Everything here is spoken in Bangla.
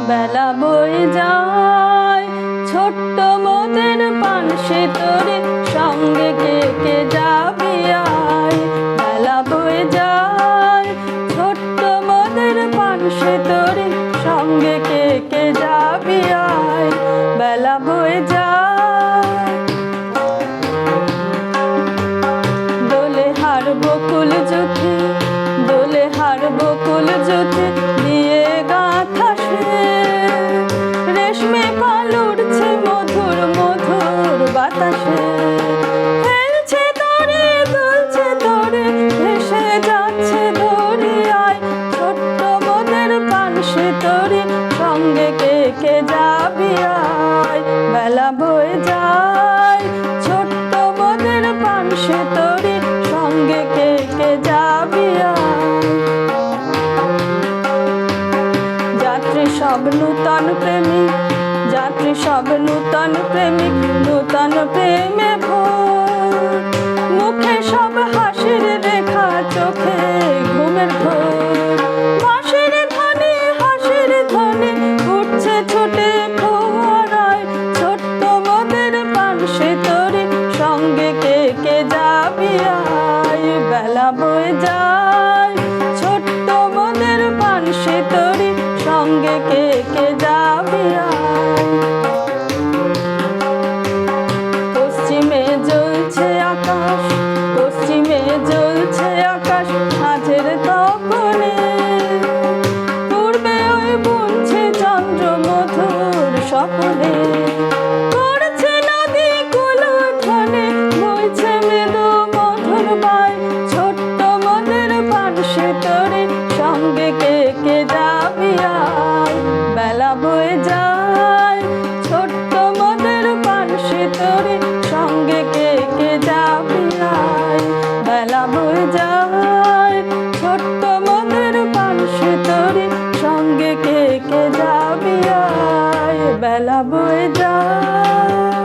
বেলা বয়ে যায় ছোট্ট মোদের পানসি তরি, সঙ্গে কে কে যাবি আয়। বেলা বয়ে যায় ছোট্ট মোদের পানসি তরি, সঙ্গে কে কে যাবি আয়। বেলা বয়ে যায় দোলে হার বকুল জুথি, দোলে হার বকুল জুথি দিয়ে গাঁথা রেশমে পাল উড়ছে মধুর মধুর বাতাসে। খেলছে তরে দুলছে তরে ভেসে যাচ্ছে দরিয়ায়, ছোট্ট মোদের পানসি তরি, সঙ্গে কে কে যাবি আয়। বেলা বয়ে যায় ছোট্ট মোদের পানসি তরি, সঙ্গে কে কে যাবি আয়। যাত্রী সব নূতন প্রেমিক, যাত্রী সব নূতন প্রেমিক, নূতন প্রেমে ভোর। মুখে সব হাসির রেখা, চোখে ঘুমের ঘোর। হাসির ধ্বনি, হাসির ধ্বনি উঠছে ছুটে ফোয়ারায়, ছোট্ট মোদের পানসি তরি, সঙ্গে কে কে যাবি আয়। বেলা বয়ে যায় ছোট্ট মোদের পানসি তরি, সঙ্গে কে কে যাবি আয়। পশ্চিমে জ্বলছে আকাশ, পশ্চিমে জ্বলছে আকাশ সাঁঝের তপনে। পূর্বে ওই বুনছে চন্দ্র মধুর স্বপনে। পড়ছে নদী কুলুধ্বনি, বইছে মৃদু মধুর বায়, ছোট্ট মোদের পানসি তরি, সঙ্গে কে কে যাবি আয়। বেলা বয়ে যায় ছোট্ট মোদের পানসি তরি, সঙ্গে কে কে যাবি আয়। বেলা বয়ে যায় ছোট্ট মোদের পানসি তরি, সঙ্গে কে কে যাবি আয়। বেলা বয়ে যায়।